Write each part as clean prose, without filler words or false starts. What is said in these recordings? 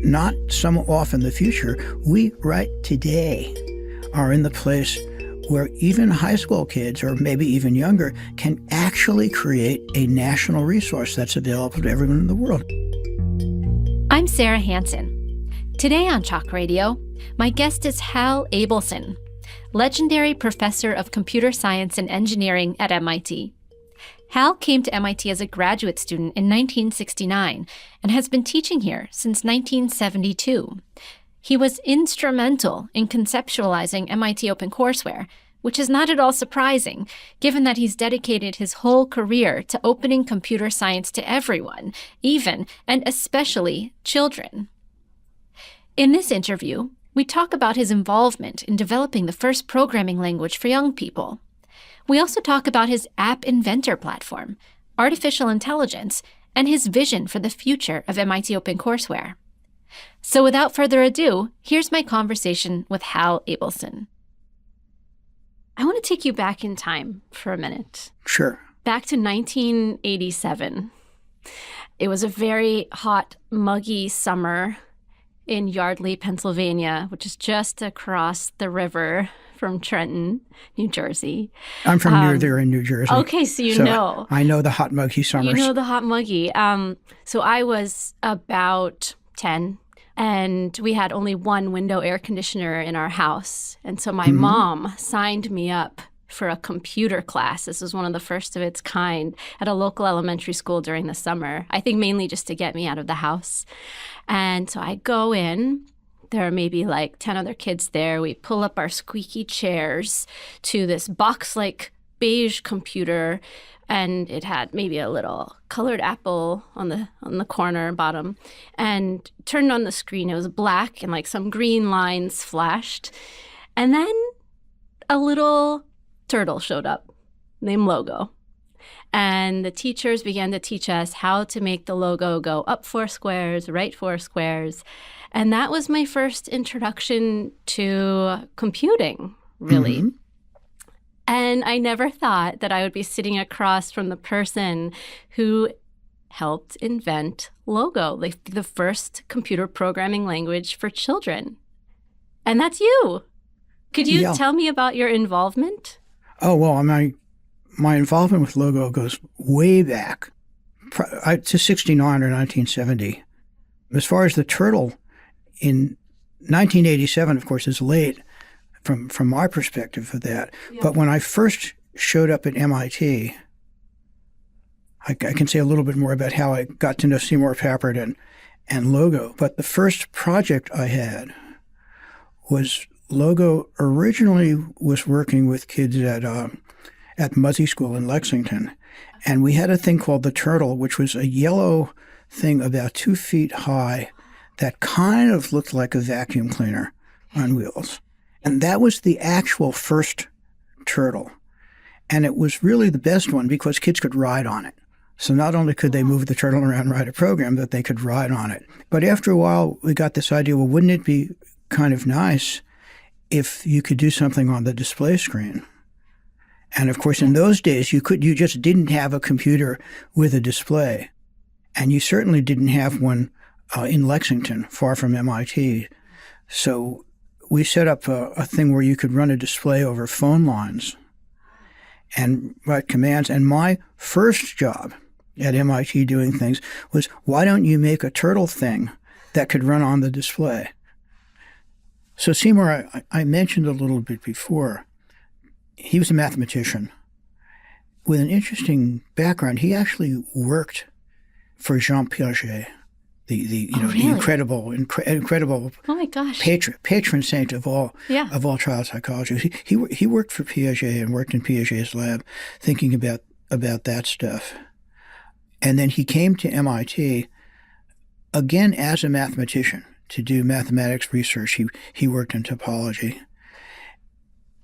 not some off in the future. We, right today, are in the place where even high school kids, or maybe even younger, can actually create a national resource that's available to everyone in the world. I'm Sarah Hansen. Today on Chalk Radio, my guest is Hal Abelson, legendary professor of computer science and engineering at MIT. Hal came to MIT as a graduate student in 1969 and has been teaching here since 1972. He was instrumental in conceptualizing MIT OpenCourseWare, which is not at all surprising, given that he's dedicated his whole career to opening computer science to everyone, even and especially children. In this interview, we talk about his involvement in developing the first programming language for young people. We also talk about his App Inventor platform, artificial intelligence, and his vision for the future of MIT OpenCourseWare. So without further ado, here's my conversation with Hal Abelson. I want to take you back in time for a minute. Sure. Back to 1987. It was a very hot, muggy summer in Yardley, Pennsylvania, which is just across the river from Trenton, New Jersey. I'm from near there in New Jersey. Okay, so you know. I know the hot, muggy summers. You know the hot, muggy. So I was about 10, and we had only one window air conditioner in our house. And so my mom signed me up for a computer class. This was one of the first of its kind at a local elementary school during the summer, I think mainly just to get me out of the house. And so I go in. There are maybe like 10 other kids there. We pull up our squeaky chairs to this box-like beige computer, and it had maybe a little colored apple on the corner bottom. And turned on the screen. It was black, and like some green lines flashed. And then a little turtle showed up named Logo. And the teachers began to teach us how to make the logo go up 4 squares, right 4 squares. And that was my first introduction to computing, really. Mm-hmm. And I never thought that I would be sitting across from the person who helped invent Logo, like the first computer programming language for children. And that's you. Could you tell me about your involvement? Oh, well, my involvement with Logo goes way back to 69 or 1970. As far as the turtle, in 1987, of course, is late from my perspective of that. Yeah. But when I first showed up at MIT, I can say a little bit more about how I got to know Seymour Papert and Logo. But the first project I had was Logo originally was working with kids at Muzzy School in Lexington. And we had a thing called the Turtle, which was a yellow thing about 2 feet high that kind of looked like a vacuum cleaner on wheels. And that was the actual first turtle. And it was really the best one because kids could ride on it. So not only could they move the turtle around and write a program, but they could ride on it. But after a while, we got this idea, well, wouldn't it be kind of nice if you could do something on the display screen? And of course, in those days, you just didn't have a computer with a display. And you certainly didn't have one in Lexington, far from MIT. So we set up a thing where you could run a display over phone lines and write commands. And my first job at MIT doing things was, why don't you make a turtle thing that could run on the display? So Seymour, I mentioned a little bit before, he was a mathematician with an interesting background. He actually worked for Jean Piaget, the incredible oh my gosh, patron saint of all child psychology. He worked for Piaget and worked in Piaget's lab, thinking about that stuff. And then he came to MIT again as a mathematician to do mathematics research. He worked in topology.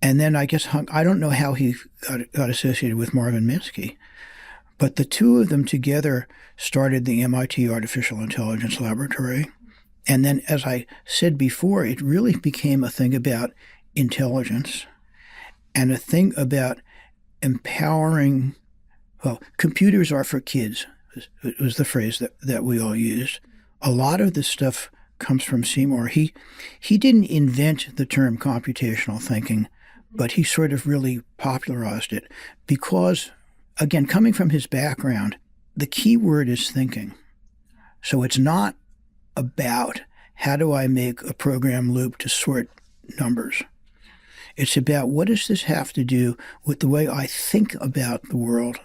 And then I guess I don't know how he got associated with Marvin Minsky, but the two of them together started the MIT Artificial Intelligence Laboratory. And then, as I said before, it really became a thing about intelligence and a thing about empowering, well, computers are for kids, was the phrase that we all used. A lot of the stuff comes from Seymour. He didn't invent the term computational thinking, but he sort of really popularized it because, again, coming from his background, the key word is thinking. So it's not about how do I make a program loop to sort numbers. It's about what does this have to do with the way I think about the world,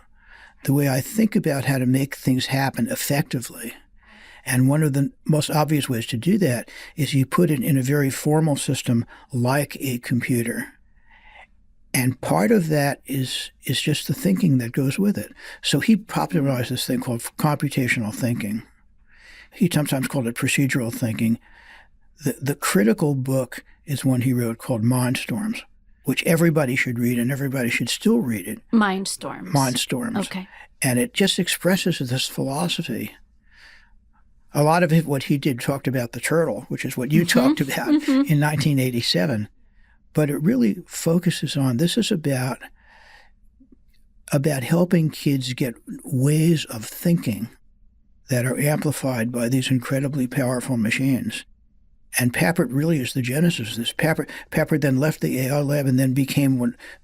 the way I think about how to make things happen effectively. And one of the most obvious ways to do that is you put it in a very formal system like a computer. And part of that is just the thinking that goes with it. So he popularized this thing called computational thinking. He sometimes called it procedural thinking. The critical book is one he wrote called Mindstorms, which everybody should read and everybody should still read it. Mindstorms. Mindstorms. Okay. And it just expresses this philosophy. A lot of it, what he did, talked about the turtle, which is what you talked about in 1987. But it really focuses on, this is about helping kids get ways of thinking that are amplified by these incredibly powerful machines. And Papert really is the genesis of this. Papert then left the AI lab and then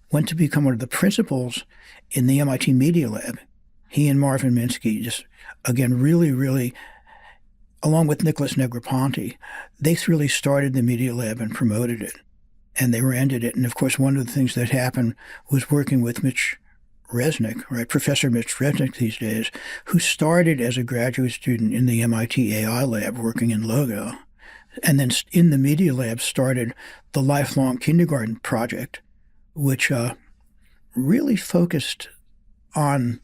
went to become one of the principals in the MIT Media Lab. He and Marvin Minsky just, again, really, really, along with Nicholas Negroponte, they really started the Media Lab and promoted it. And they ended it. And of course, one of the things that happened was working with Mitch Resnick, right, Professor Mitch Resnick these days, who started as a graduate student in the MIT AI lab working in Logo. And then in the Media Lab started the Lifelong Kindergarten Project, which really focused on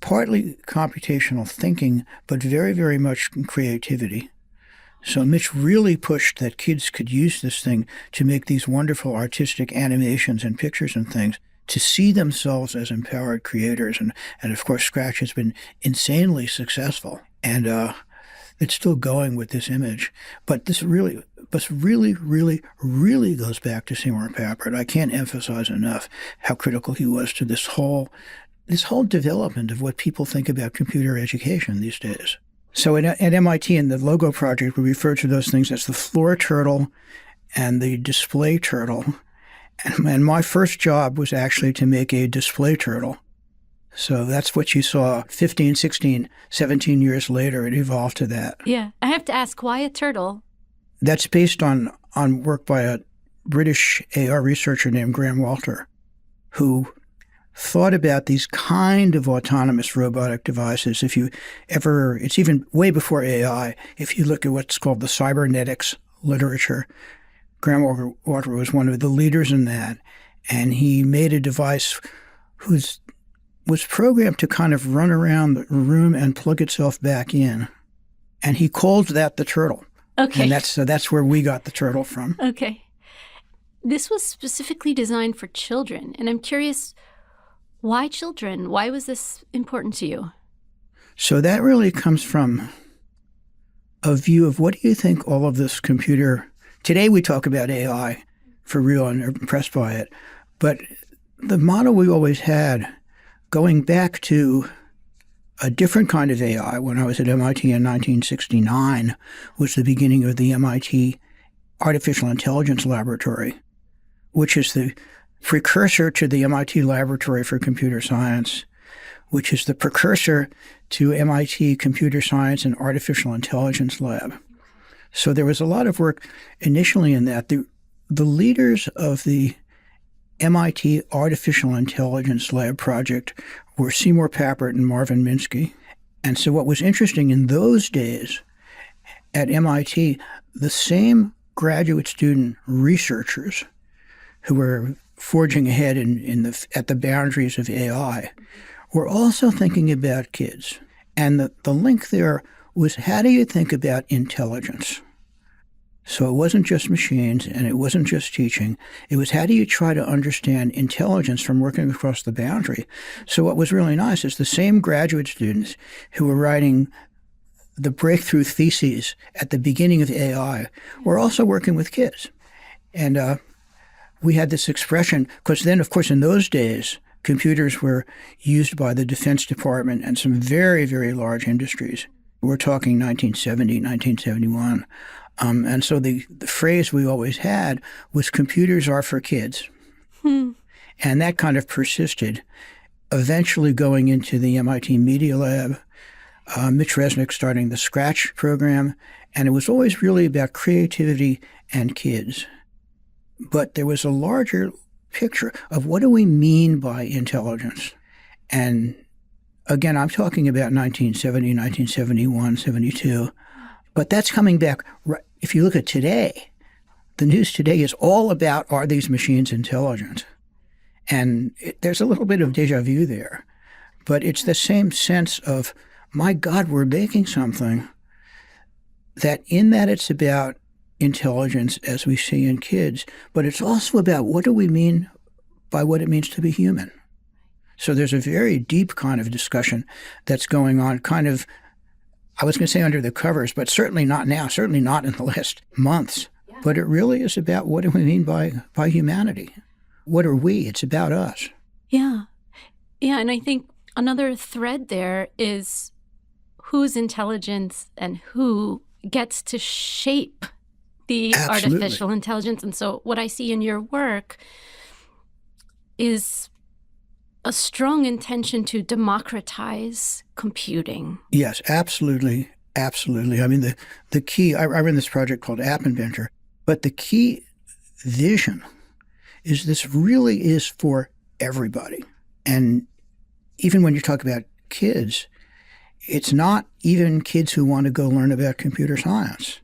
partly computational thinking, but very, very much creativity. So Mitch really pushed that kids could use this thing to make these wonderful artistic animations and pictures and things, to see themselves as empowered creators. And of course, Scratch has been insanely successful. And it's still going with this image. But this really, really goes back to Seymour Papert. I can't emphasize enough how critical he was to this whole development of what people think about computer education these days. So at MIT in the Logo project, we refer to those things as the floor turtle and the display turtle. And my first job was actually to make a display turtle. So that's what you saw 15, 16, 17 years later. It evolved to that. Yeah. I have to ask, why a turtle? That's based on work by a British AR researcher named Graham Walter, who thought about these kind of autonomous robotic devices. It's even way before AI. If you look at what's called the cybernetics literature, Graham Walter was one of the leaders in that. And he made a device was programmed to kind of run around the room and plug itself back in. And he called that the turtle. Okay. And that's where we got the turtle from. Okay. This was specifically designed for children. And I'm curious, why children? Why was this important to you? So that really comes from a view of, what do you think all of this computer... Today we talk about AI for real and are impressed by it. But the model we always had, going back to a different kind of AI when I was at MIT in 1969, was the beginning of the MIT Artificial Intelligence Laboratory, which is the precursor to the MIT Laboratory for Computer Science, which is the precursor to MIT Computer Science and Artificial Intelligence Lab. So there was a lot of work initially in that. The leaders of the MIT Artificial Intelligence Lab project were Seymour Papert and Marvin Minsky. And so what was interesting in those days at MIT, the same graduate student researchers who were forging ahead at the boundaries of AI were also thinking about kids. And the link there was, how do you think about intelligence? So it wasn't just machines and it wasn't just teaching. It was, how do you try to understand intelligence from working across the boundary? So what was really nice is the same graduate students who were writing the breakthrough theses at the beginning of AI were also working with kids. And we had this expression, because then, of course, in those days, computers were used by the Defense Department and some very, very large industries We're talking 1970, 1971. And so the phrase we always had was computers are for kids. And that kind of persisted, eventually going into the MIT Media Lab, Mitch Resnick starting the Scratch program. And it was always really about creativity and kids. But there was a larger picture of what do we mean by intelligence? And again, I'm talking about 1970, 1971, 72. But that's coming back. If you look at today, the news today is all about, are these machines intelligent? And there's a little bit of deja vu there. But it's the same sense of, my God, we're making something that in that it's about intelligence as we see in kids, but it's also about what do we mean by what it means to be human. So there's a very deep kind of discussion that's going on, kind of, I was going to say under the covers, but certainly not now, certainly not in the last months. Yeah. But it really is about what do we mean by humanity? What are we? It's about us. Yeah. Yeah, and I think another thread there is whose intelligence and who gets to shape the Absolutely. artificial intelligence. And so what I see in your work is a strong intention to democratize computing. Yes, absolutely. Absolutely. I mean, the key, I run this project called App Inventor, but the key vision is this really is for everybody. And even when you talk about kids, it's not even kids who want to go learn about computer science.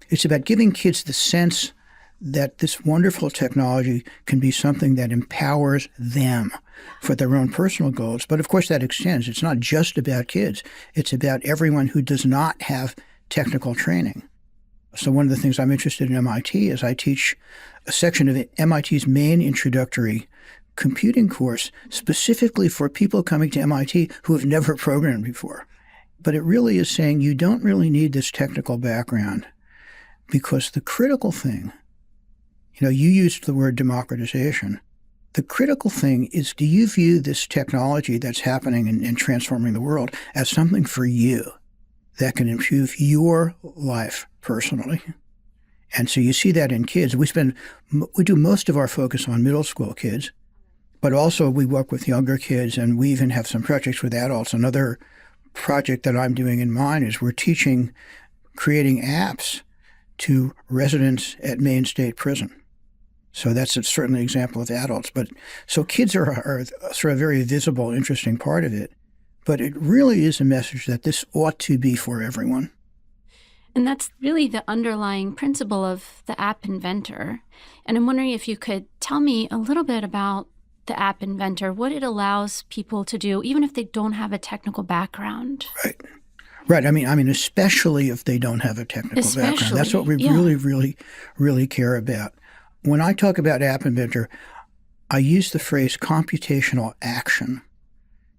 It's about giving kids the sense that this wonderful technology can be something that empowers them for their own personal goals. But of course that extends. It's not just about kids. It's about everyone who does not have technical training. So one of the things I'm interested in MIT is I teach a section of MIT's main introductory computing course specifically for people coming to MIT who have never programmed before. But it really is saying you don't really need this technical background, because the critical thing, you used the word democratization. The critical thing is, do you view this technology that's happening and transforming the world as something for you that can improve your life personally? And so you see that in kids. We do most of our focus on middle school kids, but also we work with younger kids, and we even have some projects with adults. Another project that I'm doing in mine is we're creating apps to residents at Maine State Prison. So that's certainly an example of adults. But so kids are sort of a very visible, interesting part of it. But it really is a message that this ought to be for everyone. And that's really the underlying principle of the App Inventor. And I'm wondering if you could tell me a little bit about the App Inventor, what it allows people to do, even if they don't have a technical background. Right. I mean, especially if they don't have a technical background. That's what we really, really, really care about. When I talk about App Inventor, I use the phrase computational action.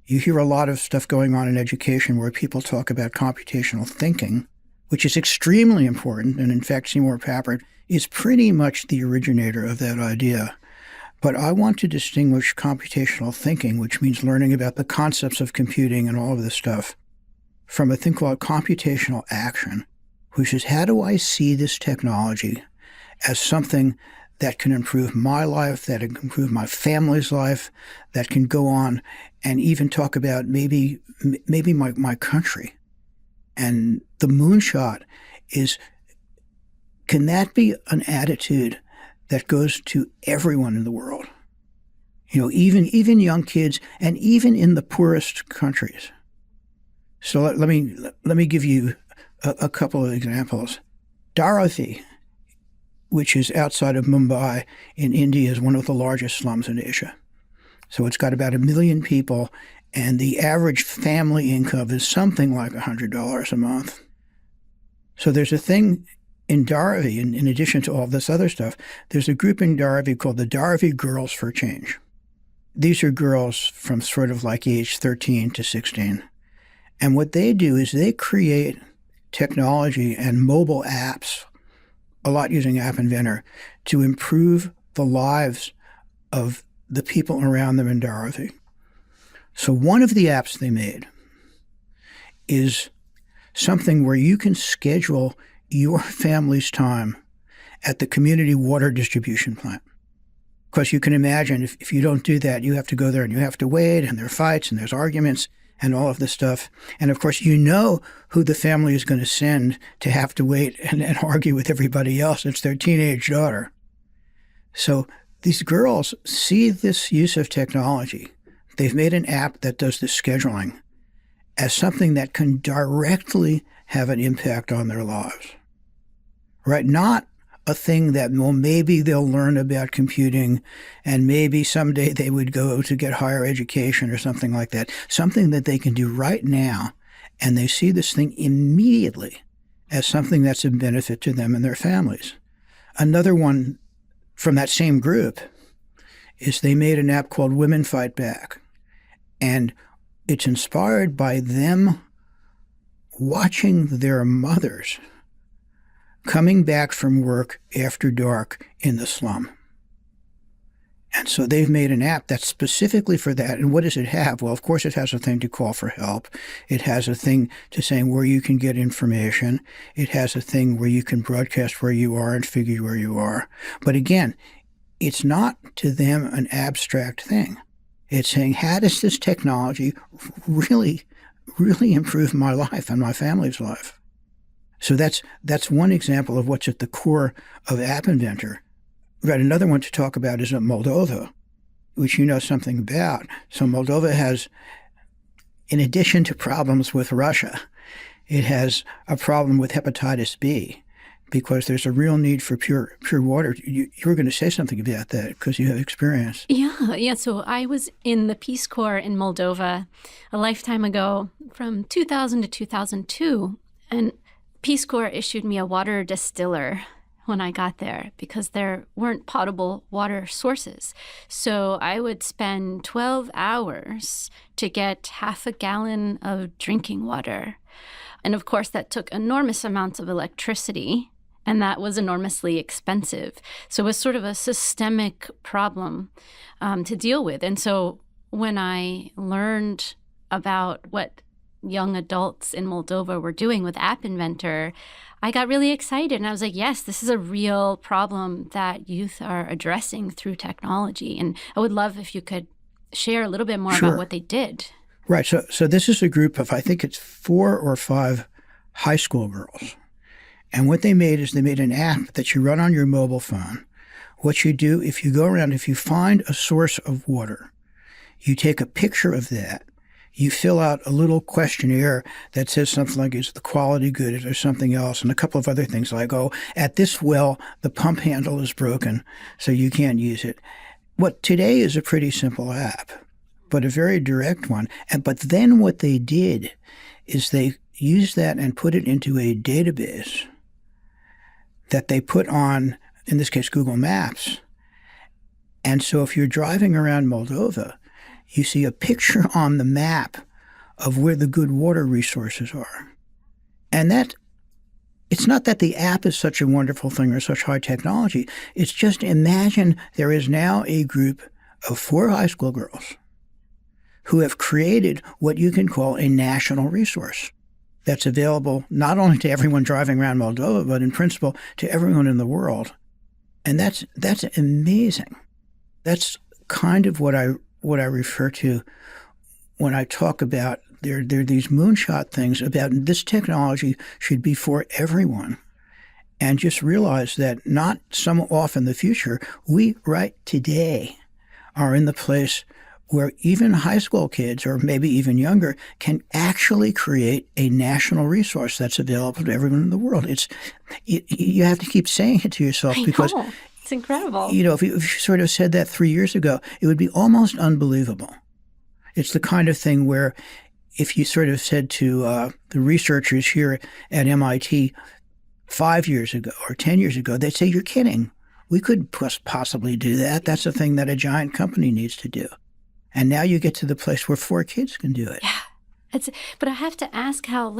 You hear a lot of stuff going on in education where people talk about computational thinking, which is extremely important. And in fact, Seymour Papert is pretty much the originator of that idea. But I want to distinguish computational thinking, which means learning about the concepts of computing and all of this stuff, from a thing called computational action, which is how do I see this technology as something that can improve my life, that can improve my family's life, that can go on and even talk about maybe my country. And the moonshot is, can that be an attitude that goes to everyone in the world? Even young kids, and even in the poorest countries. So let me give you a couple of examples. Dharavi, which is outside of Mumbai in India, is one of the largest slums in Asia. So it's got about 1 million people, and the average family income is something like $100 a month. So there's a thing in Dharavi, in addition to all this other stuff, there's a group in Dharavi called the Dharavi Girls for Change. These are girls from sort of like age 13 to 16. And what they do is they create technology and mobile apps, a lot using App Inventor, to improve the lives of the people around them in Dharavi. So one of the apps they made is something where you can schedule your family's time at the community water distribution plant. Because you can imagine if you don't do that, you have to go there and you have to wait, and there are fights and there's arguments and all of this stuff. And of course, you know who the family is going to send to have to wait and argue with everybody else. It's their teenage daughter. So these girls see this use of technology. They've made an app that does this scheduling as something that can directly have an impact on their lives, right? Not a thing that, well, maybe they'll learn about computing and maybe someday they would go to get higher education or something like that. Something that they can do right now, and they see this thing immediately as something that's a benefit to them and their families. Another one from that same group is they made an app called Women Fight Back. And it's inspired by them watching their mothers coming back from work after dark in the slum. And so they've made an app that's specifically for that. And what does it have? Well, of course, it has a thing to call for help. It has a thing to saying where you can get information. It has a thing where you can broadcast where you are and figure where you are. But again, it's not to them an abstract thing. It's saying, how does this technology really improve my life and my family's life? So that's one example of what's at the core of App Inventor. Right, another one to talk about is Moldova, which you know something about. So Moldova has, in addition to problems with Russia, it has a problem with hepatitis B because there's a real need for pure water. You were going to say something about that because you have experience. Yeah. So I was in the Peace Corps in Moldova a lifetime ago from 2000 to 2002. And Peace Corps issued me a water distiller when I got there because there weren't potable water sources. So I would spend 12 hours to get half a gallon of drinking water. And of course, that took enormous amounts of electricity, and that was enormously expensive. So it was sort of a systemic problem to deal with. And so when I learned about what young adults in Moldova were doing with App Inventor, I got really excited. And I was like, yes, this is a real problem that youth are addressing through technology. And I would love if you could share a little bit more about what they did. Right. So this is a group of, I think it's 4 or 5 high school girls. And what they made is they made an app that you run on your mobile phone. What you do, if you go around, if you find a source of water, you take a picture of that. You fill out a little questionnaire that says something like, is the quality good or something else, and a couple of other things like, oh, at this well, the pump handle is broken, so you can't use it. What today is a pretty simple app, but a very direct one. But then what they did is they used that and put it into a database that they put on, in this case, Google Maps. And so if you're driving around Moldova, you see a picture on the map of where the good water resources are. And that, it's not that the app is such a wonderful thing or such high technology. It's just imagine there is now a group of 4 high school girls who have created what you can call a national resource that's available not only to everyone driving around Moldova, but in principle to everyone in the world. And that's amazing. That's kind of what I refer to when I talk about there are these moonshot things about this technology should be for everyone. And just realize that not some off in the future, we right today are in the place where even high school kids, or maybe even younger, can actually create a national resource that's available to everyone in the world. You have to keep saying it to yourself because it's incredible. If you sort of said that 3 years ago, it would be almost unbelievable. It's the kind of thing where if you sort of said to the researchers here at MIT 5 years ago or 10 years ago, they'd say, you're kidding. We couldn't possibly do that. That's a thing that a giant company needs to do. And now you get to the place where 4 kids can do it. Yeah. But I have to ask, how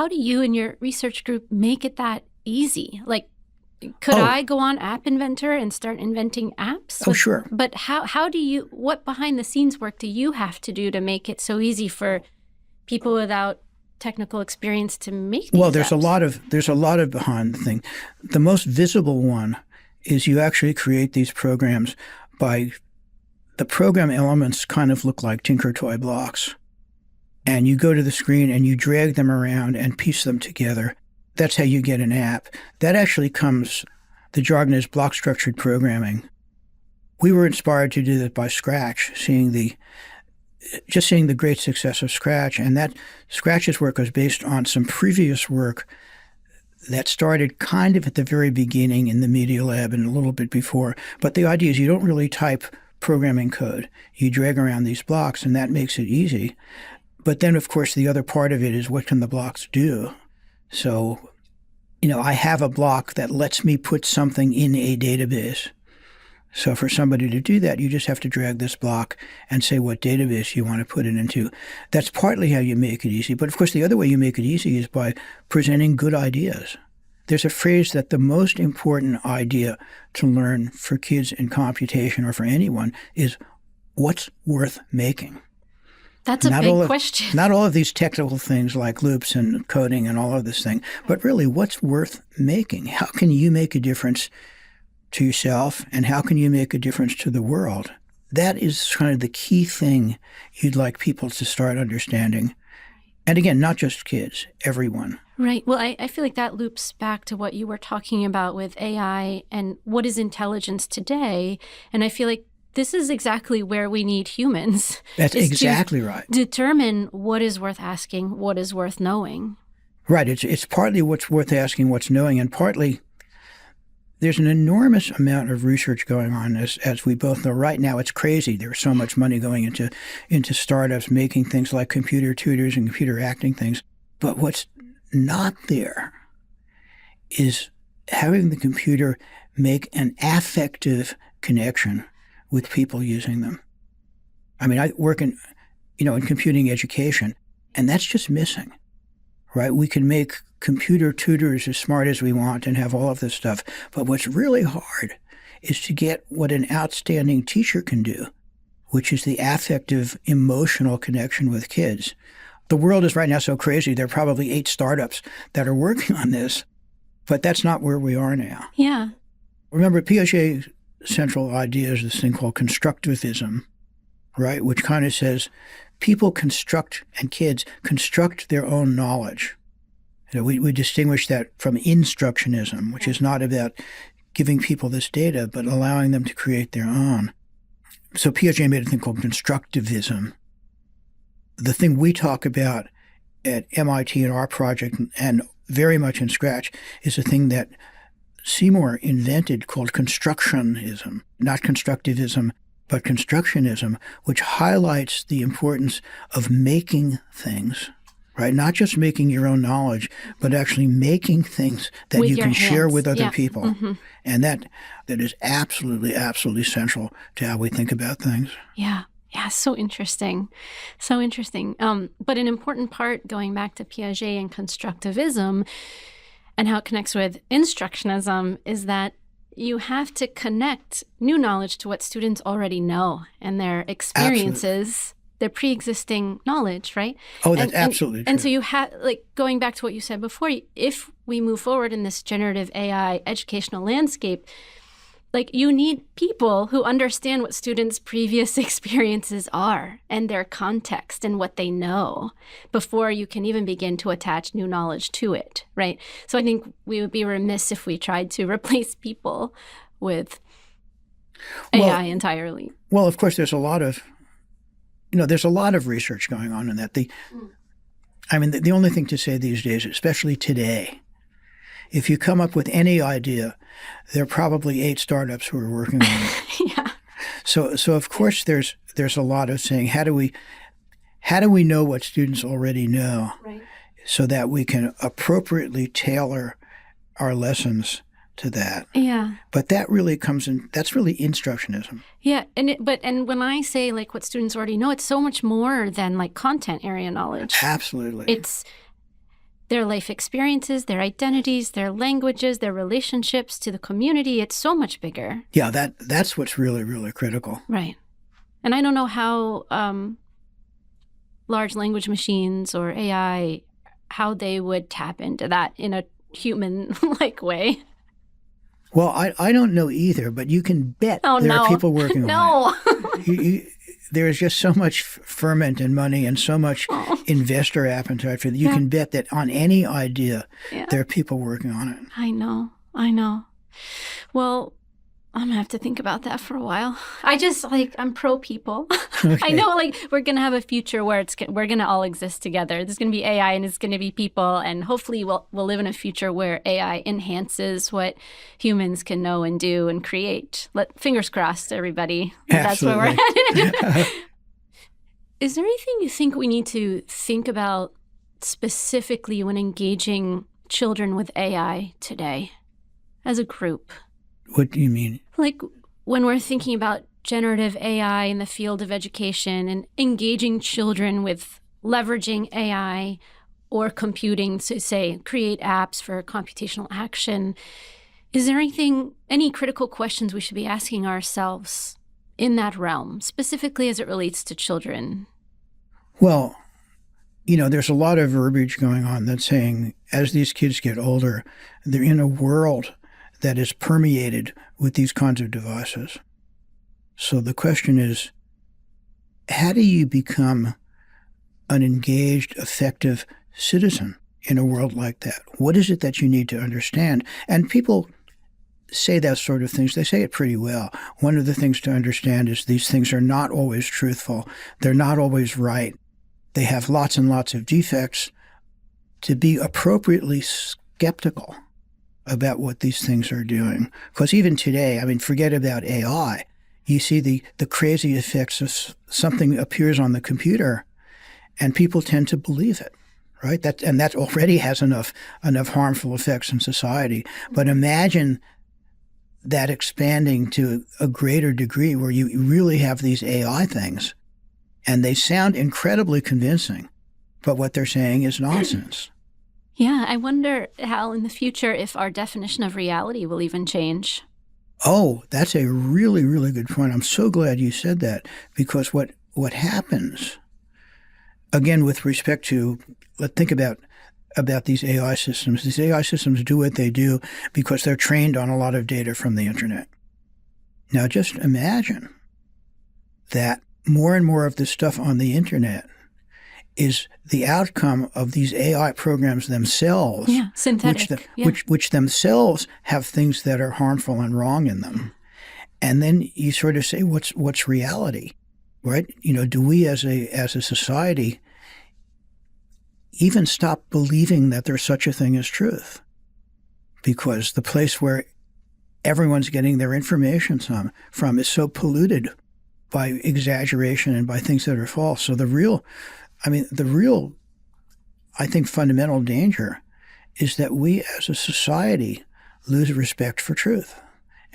do you and your research group make it that easy? Could I go on App Inventor and start inventing apps? Oh, sure. But what behind the scenes work do you have to do to make it so easy for people without technical experience to make these Well, there's apps? a lot of behind the thing. The most visible one is you actually create these programs by the program elements kind of look like Tinker Toy blocks. And you go to the screen and you drag them around and piece them together. That's how you get an app. That actually comes, the jargon is block structured programming. We were inspired to do that by Scratch, seeing the great success of Scratch. And that Scratch's work was based on some previous work that started kind of at the very beginning in the Media Lab and a little bit before. But the idea is you don't really type programming code. You drag around these blocks, and that makes it easy. But then, of course, the other part of it is what can the blocks do? So, I have a block that lets me put something in a database. So for somebody to do that, you just have to drag this block and say what database you want to put it into. That's partly how you make it easy. But of course, the other way you make it easy is by presenting good ideas. There's a phrase that the most important idea to learn for kids in computation or for anyone is what's worth making. That's a big question. Not all of these technical things like loops and coding and all of this thing, but really what's worth making? How can you make a difference to yourself, and how can you make a difference to the world? That is kind of the key thing you'd like people to start understanding. And again, not just kids, everyone. Right. Well, I feel like that loops back to what you were talking about with AI and what is intelligence today. And I feel like this is exactly where we need humans. That's exactly right. Determine what is worth asking, what is worth knowing. Right. It's partly what's worth asking, what's knowing, and partly there's an enormous amount of research going on, as we both know. Right now, it's crazy. There's so much money going into startups making things like computer tutors and computer acting things. But what's not there is having the computer make an affective connection with people using them. I mean, I work in computing education, and that's just missing, right? We can make computer tutors as smart as we want and have all of this stuff. But what's really hard is to get what an outstanding teacher can do, which is the affective, emotional connection with kids. The world is right now so crazy, there are probably 8 startups that are working on this, but that's not where we are now. Yeah. Remember, Piaget's central idea is this thing called constructivism, right? Which kind of says people construct, and kids construct their own knowledge. We distinguish that from instructionism, which is not about giving people this data, but allowing them to create their own. So Piaget made a thing called constructivism. The thing we talk about at MIT in our project, and very much in Scratch, is a thing that Seymour invented called constructionism, not constructivism, but constructionism, which highlights the importance of making things. Right, not just making your own knowledge, but actually making things that with you can share with other yeah. people. Mm-hmm. And that is absolutely, absolutely central to how we think about things. Yeah. Yeah, so interesting. So interesting. But an important part, going back to Piaget and constructivism and how it connects with instructionism, is that you have to connect new knowledge to what students already know and their experiences. Absolutely. Their pre-existing knowledge, right? Oh, that's absolutely true. And so you have, going back to what you said before, if we move forward in this generative AI educational landscape, you need people who understand what students' previous experiences are and their context and what they know before you can even begin to attach new knowledge to it, right? So I think we would be remiss if we tried to replace people with AI entirely. Well, of course, there's a lot of research going on in that. The only thing to say these days, especially today, if you come up with any idea, there are probably 8 startups who are working on it. Yeah. So of course there's a lot of saying, how do we know what students already know, right, so that we can appropriately tailor our lessons to that. Yeah. But that really that's really instructionism. Yeah. And when I say what students already know, it's so much more than content area knowledge. Absolutely. It's their life experiences, their identities, their languages, their relationships to the community. It's so much bigger. Yeah, that's what's really, really critical. Right. And I don't know how large language machines or AI how they would tap into that in a human-like way. Well, I don't know either, but you can bet Oh, there no. are people working on No. it. There is just so much ferment and money and so much investor appetite for that. You can bet that on any idea, there are people working on it. I know. Well, I'm going to have to think about that for a while. I'm pro people. Okay. I know, we're going to have a future where we're going to all exist together. There's going to be AI and it's going to be people. And hopefully we'll live in a future where AI enhances what humans can know and do and create. Fingers crossed, everybody. Absolutely. That's where we're headed. Is there anything you think we need to think about specifically when engaging children with AI today as a group? What do you mean? Like when we're thinking about generative AI in the field of education and engaging children with leveraging AI or computing to, say, create apps for computational action, is there any critical questions we should be asking ourselves in that realm, specifically as it relates to children? Well, there's a lot of verbiage going on that's saying as these kids get older, they're in a world that is permeated with these kinds of devices. So the question is, how do you become an engaged, effective citizen in a world like that? What is it that you need to understand? And people say that sort of things. They say it pretty well. One of the things to understand is these things are not always truthful. They're not always right. They have lots and lots of defects. To be appropriately skeptical about what these things are doing. Because even today, forget about AI. You see the crazy effects of something appears on the computer and people tend to believe it, right? That already has enough harmful effects in society. But imagine that expanding to a greater degree where you really have these AI things and they sound incredibly convincing, but what they're saying is nonsense. Yeah, I wonder, Hal, in the future, if our definition of reality will even change. Oh, that's a really, really good point. I'm so glad you said that, because what happens, again, with respect to, let's think about these AI systems. These AI systems do what they do because they're trained on a lot of data from the internet. Now, just imagine that more and more of the stuff on the internet is the outcome of these AI programs themselves, synthetic, which themselves have things that are harmful and wrong in them. And then you sort of say, what's reality, right? Do we as a society even stop believing that there's such a thing as truth? Because the place where everyone's getting their information from is so polluted by exaggeration and by things that are false. So the real, I think, fundamental danger is that we as a society lose respect for truth.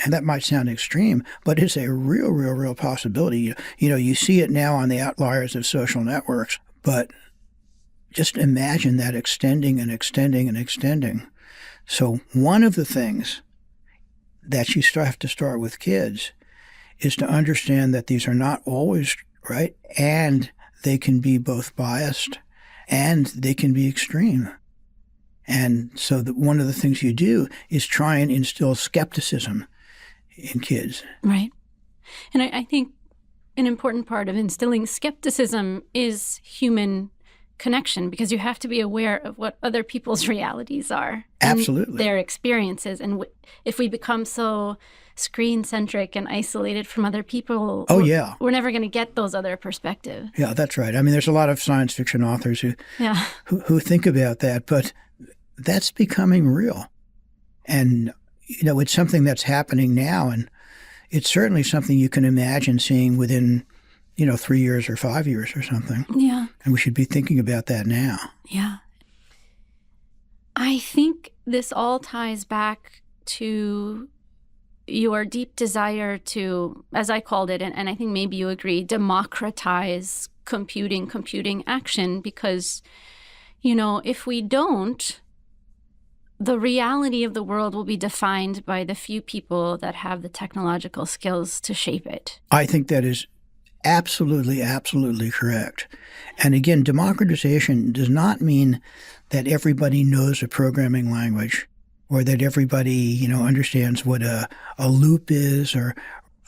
And that might sound extreme, but it's a real possibility. You see it now on the outliers of social networks, but just imagine that extending and extending and extending. So one of the things that you have to start with kids is to understand that these are not always right, and they can be both biased and they can be extreme. And so one of the things you do is try and instill skepticism in kids. Right. And I think an important part of instilling skepticism is human connection, because you have to be aware of what other people's realities are. Absolutely. Their experiences. And if we become so screen-centric and isolated from other people, we're never going to get those other perspectives. Yeah, that's right. There's a lot of science fiction authors who think about that, but that's becoming real. And, it's something that's happening now, and it's certainly something you can imagine seeing within 3 years or 5 years or something. Yeah. And we should be thinking about that now. Yeah. I think this all ties back to your deep desire to, as I called it, and I think maybe you agree, democratize computing action, because, if we don't, the reality of the world will be defined by the few people that have the technological skills to shape it. I think that is Absolutely, absolutely correct. And again, democratization does not mean that everybody knows a programming language or that everybody, understands what a loop is or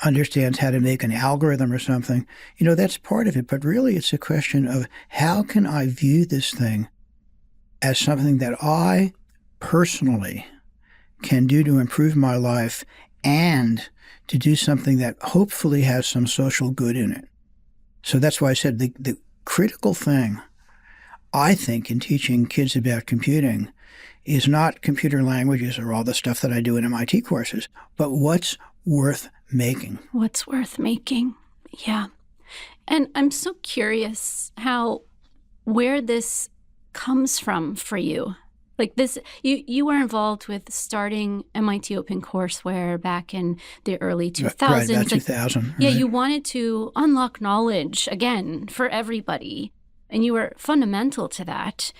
understands how to make an algorithm or something. That's part of it. But really, it's a question of how can I view this thing as something that I personally can do to improve my life and to do something that hopefully has some social good in it. So that's why I said the critical thing, I think, in teaching kids about computing is not computer languages or all the stuff that I do in MIT courses, but what's worth making. What's worth making. Yeah. And I'm so curious where this comes from for you. Like this, you were involved with starting MIT OpenCourseWare back in the early 2000s. Right, about 2000. Yeah, right. you wanted to unlock knowledge again for everybody, and you were fundamental to that.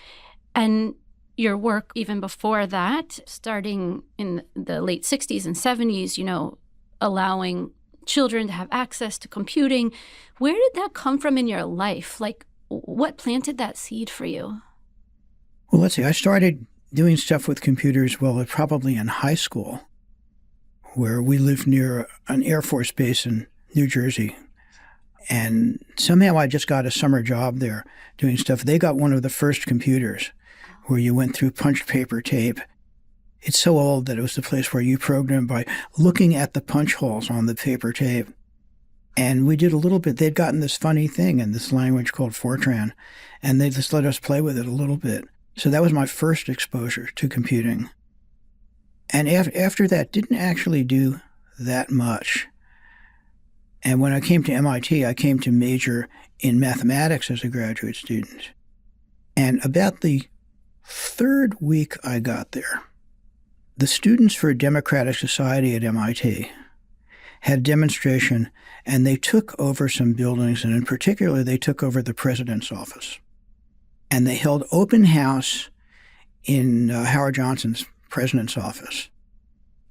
And your work even before that, starting in the late 60s and 70s, allowing children to have access to computing. Where did that come from in your life? Like, what planted that seed for you? Well, let's see. I started doing stuff with computers, probably in high school, where we lived near an Air Force base in New Jersey. And somehow I just got a summer job there doing stuff. They got one of the first computers where you went through punched paper tape. It's so old that it was the place where you programmed by looking at the punch holes on the paper tape. And we did a little bit. They'd gotten this funny thing in this language called Fortran, and they just let us play with it a little bit. So that was my first exposure to computing. And after that, didn't actually do that much. And when I came to MIT, I came to major in mathematics as a graduate student. And about the third week I got there, the Students for a Democratic Society at MIT had a demonstration, and they took over some buildings, and in particular, they took over the president's office. And they held open house in Howard Johnson's president's office.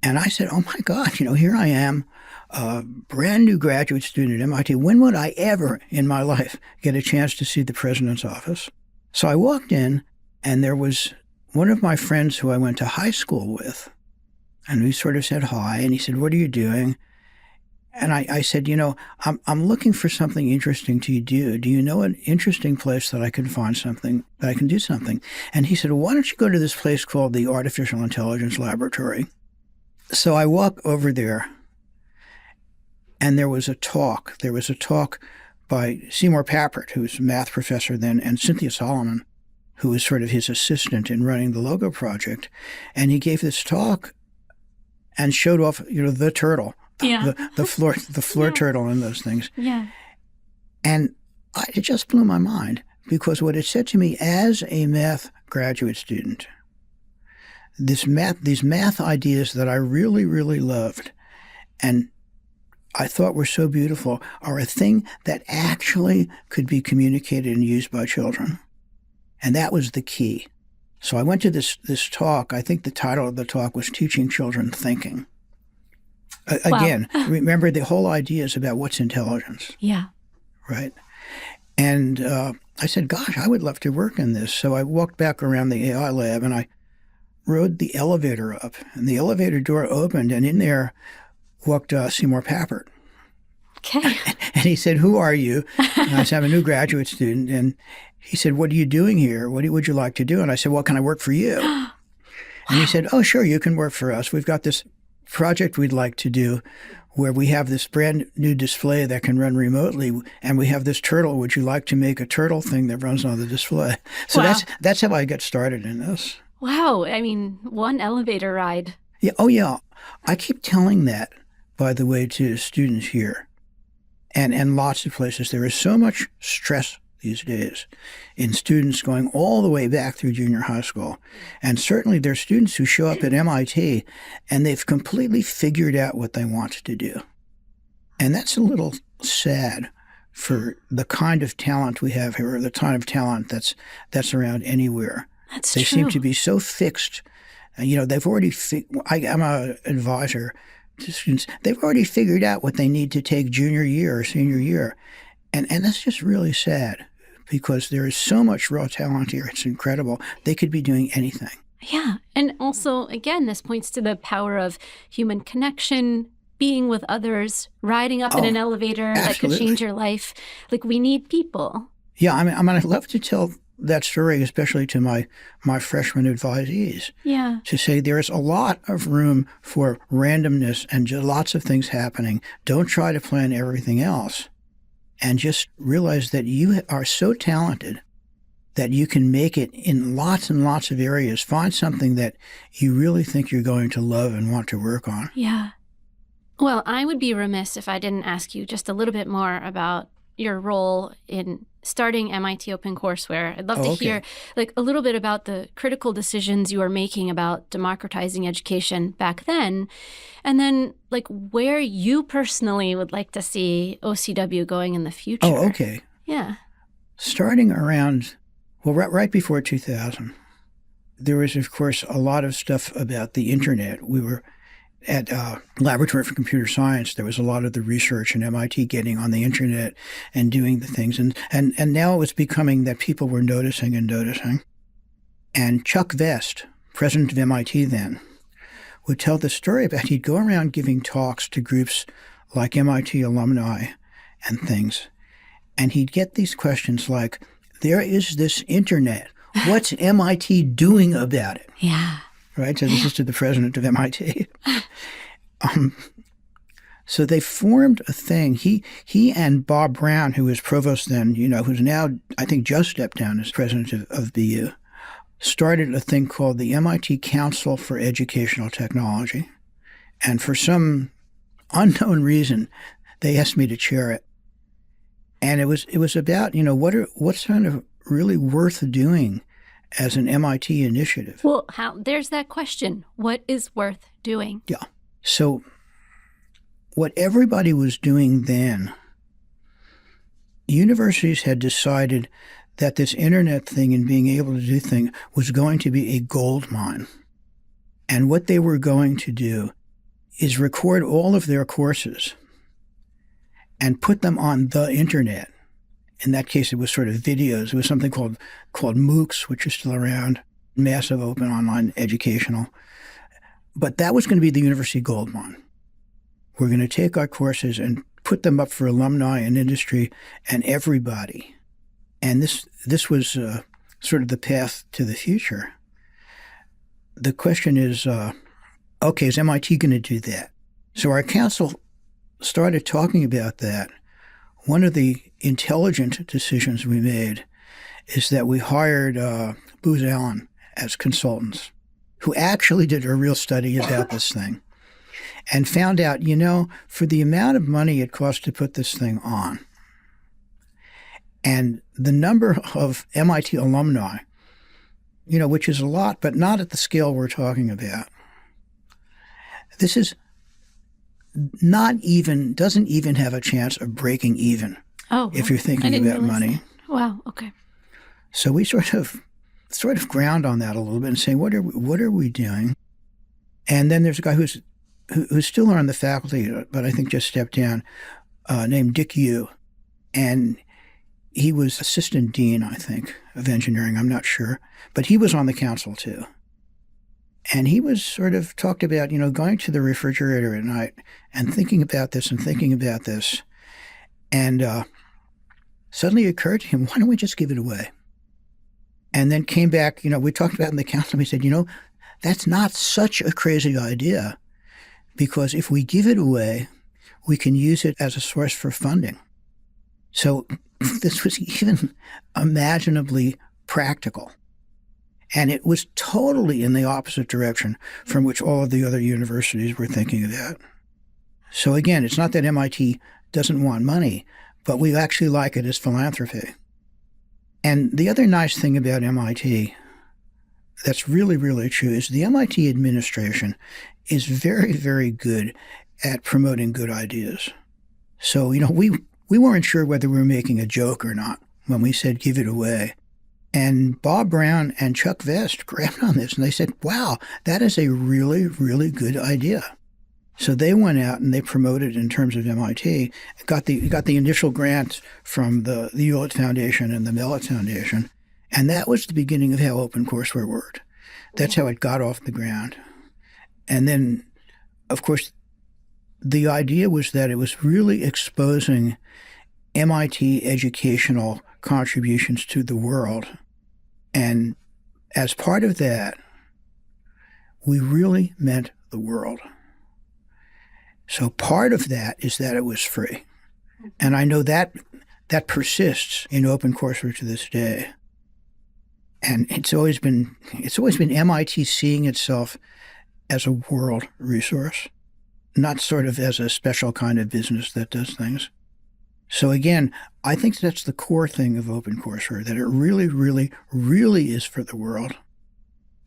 And I said, oh, my God, here I am, a brand new graduate student at MIT. When would I ever in my life get a chance to see the president's office? So I walked in, and there was one of my friends who I went to high school with. And we sort of said hi, and he said, what are you doing? And I said, I'm looking for something interesting to do. Do you know an interesting place that I can find something, that I can do something? And he said, well, why don't you go to this place called the Artificial Intelligence Laboratory? So I walk over there, and there was a talk. There was a talk by Seymour Papert, who was a math professor then, and Cynthia Solomon, who was sort of his assistant in running the Logo project. And he gave this talk and showed off, the turtle. Yeah. The floor turtle and those things. Yeah. And it just blew my mind because what it said to me as a math graduate student, these math ideas that I really, really loved and I thought were so beautiful are a thing that actually could be communicated and used by children. And that was the key. So I went to this talk. I think the title of the talk was Teaching Children Thinking. Again, remember the whole idea is about what's intelligence. Yeah. Right? And I said, gosh, I would love to work in this. So I walked back around the AI lab and I rode the elevator up. And the elevator door opened and in there walked Seymour Papert. Okay. And he said, who are you? And I said, I'm a new graduate student. And he said, what are you doing here? What would you like to do? And I said, well, can I work for you? And he said, oh, sure, you can work for us. We've got this project we'd like to do where we have this brand new display that can run remotely, and we have this turtle. Would you like to make a turtle thing that runs on the display? So that's how I got started in this. Wow. I mean, one elevator ride. Yeah. Oh, yeah. I keep telling that, by the way, to students here and lots of places. There is so much stress these days in students going all the way back through junior high school. And certainly there are students who show up at MIT and they've completely figured out what they want to do. And that's a little sad for the kind of talent we have here, or the kind of talent that's around anywhere. That's They true. seem to be so fixed. They've already I'm an advisor to students. They've already figured out what they need to take junior year or senior year. And that's just really sad because there is so much raw talent here. It's incredible. They could be doing anything. Yeah. And also, again, this points to the power of human connection, being with others, riding up in an elevator that could change your life. Like, we need people. Yeah, I mean, I'd love to tell that story, especially to my freshman advisees. Yeah. To say there's a lot of room for randomness and just lots of things happening. Don't try to plan everything else. And just realize that you are so talented that you can make it in lots and lots of areas. Find something that you really think you're going to love and want to work on. Yeah. Well, I would be remiss if I didn't ask you just a little bit more about your role in starting MIT OpenCourseWare. I'd love to hear like a little bit about the critical decisions you were making about democratizing education back then, and then like where you personally would like to see OCW going in the future. Oh, okay. Yeah. Starting around, well, right before 2000, there was, of course, a lot of stuff about the internet. We were at Laboratory for Computer Science. There was a lot of the research in MIT getting on the internet and doing the things. And now it was becoming that people were noticing and noticing. And Chuck Vest, president of MIT then, would tell the story about he'd go around giving talks to groups like MIT alumni and things. And he'd get these questions like, there is this internet. What's MIT doing about it? Yeah. Right? So this is to the president of MIT. So they formed a thing. He and Bob Brown, who was provost then, who's now, I think, just stepped down as president of BU, started a thing called the MIT Council for Educational Technology. And for some unknown reason, they asked me to chair it. And it was about, what's kind of really worth doing as an MIT initiative. Well, there's that question. What is worth doing? Yeah. So what everybody was doing then, universities had decided that this internet thing and being able to do things was going to be a gold mine. And what they were going to do is record all of their courses and put them on the internet. In that case, it was sort of videos. It was something called MOOCs, which is still around, massive open online educational. But that was going to be the university gold mine. We're going to take our courses and put them up for alumni and industry and everybody. And this was sort of the path to the future. The question is, is MIT going to do that? So our council started talking about that. One of the intelligent decisions we made is that we hired Booz Allen as consultants who actually did a real study about this thing and found out, for the amount of money it cost to put this thing on and the number of MIT alumni, which is a lot, but not at the scale we're talking about. This is doesn't even have a chance of breaking even. Oh, if you're thinking about money. Wow. Okay. So we sort of ground on that a little bit and saying, what are we doing? And then there's a guy who's still on the faculty, but I think just stepped down, named Dick Yu, and he was assistant dean, I think, of engineering. I'm not sure, but he was on the council too. And he was sort of talked about, going to the refrigerator at night and thinking about this. And suddenly it occurred to him, why don't we just give it away? And then came back, we talked about it in the council. And we said, that's not such a crazy idea because if we give it away, we can use it as a source for funding. So this was even imaginably practical. And it was totally in the opposite direction from which all of the other universities were thinking about. So again, it's not that MIT doesn't want money, but we actually like it as philanthropy. And the other nice thing about MIT that's really, really true is the MIT administration is very, very good at promoting good ideas. So, we weren't sure whether we were making a joke or not when we said give it away. And Bob Brown and Chuck Vest grabbed on this and they said, wow, that is a really, really good idea. So they went out and they promoted in terms of MIT, got the initial grant from the Hewlett Foundation and the Mellon Foundation, and that was the beginning of how OpenCourseWare worked. That's how it got off the ground. And then, of course, the idea was that it was really exposing MIT educational contributions to the world. And as part of that, we really meant the world. So part of that is that it was free. And I know that persists in OpenCourseWare to this day. And it's always been MIT seeing itself as a world resource, not sort of as a special kind of business that does things. So again, I think that's the core thing of OpenCourseWare, that it really, really, really is for the world.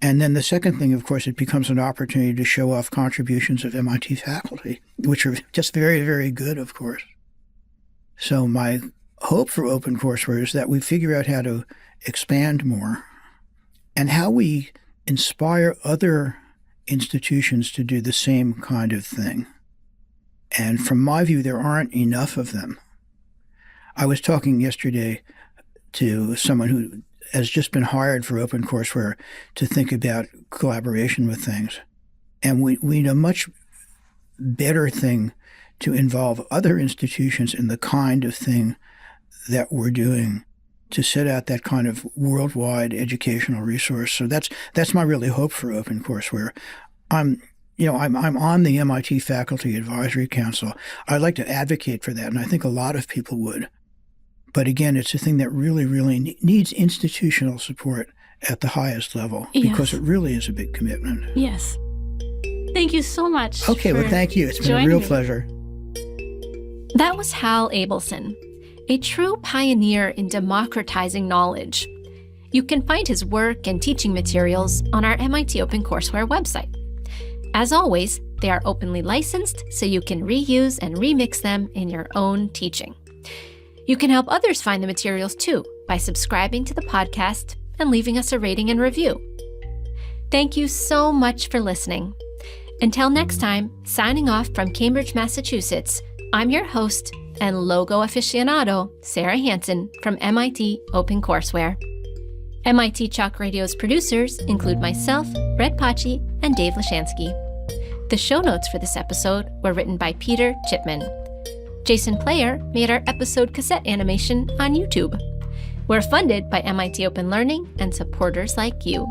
And then the second thing, of course, it becomes an opportunity to show off contributions of MIT faculty, which are just very, very good, of course. So my hope for OpenCourseWare is that we figure out how to expand more and how we inspire other institutions to do the same kind of thing. And from my view, there aren't enough of them. I was talking yesterday to someone who has just been hired for OpenCourseWare to think about collaboration with things. And we need a much better thing to involve other institutions in the kind of thing that we're doing to set out that kind of worldwide educational resource. So that's my really hope for OpenCourseWare. I'm on the MIT Faculty Advisory Council. I'd like to advocate for that, and I think a lot of people would. But again, it's a thing that really, really needs institutional support at the highest level, because it really is a big commitment. Yes. Thank you so much. Okay, well, thank you. It's been a real pleasure. That was Hal Abelson, a true pioneer in democratizing knowledge. You can find his work and teaching materials on our MIT OpenCourseWare website. As always, they are openly licensed, so you can reuse and remix them in your own teaching. You can help others find the materials too by subscribing to the podcast and leaving us a rating and review. Thank you so much for listening. Until next time, signing off from Cambridge, Massachusetts, I'm your host and logo aficionado, Sarah Hansen from MIT OpenCourseWare. MIT Chalk Radio's producers include myself, Brett Paci, and Dave Lashansky. The show notes for this episode were written by Peter Chipman. Jason Player made our episode cassette animation on YouTube. We're funded by MIT Open Learning and supporters like you.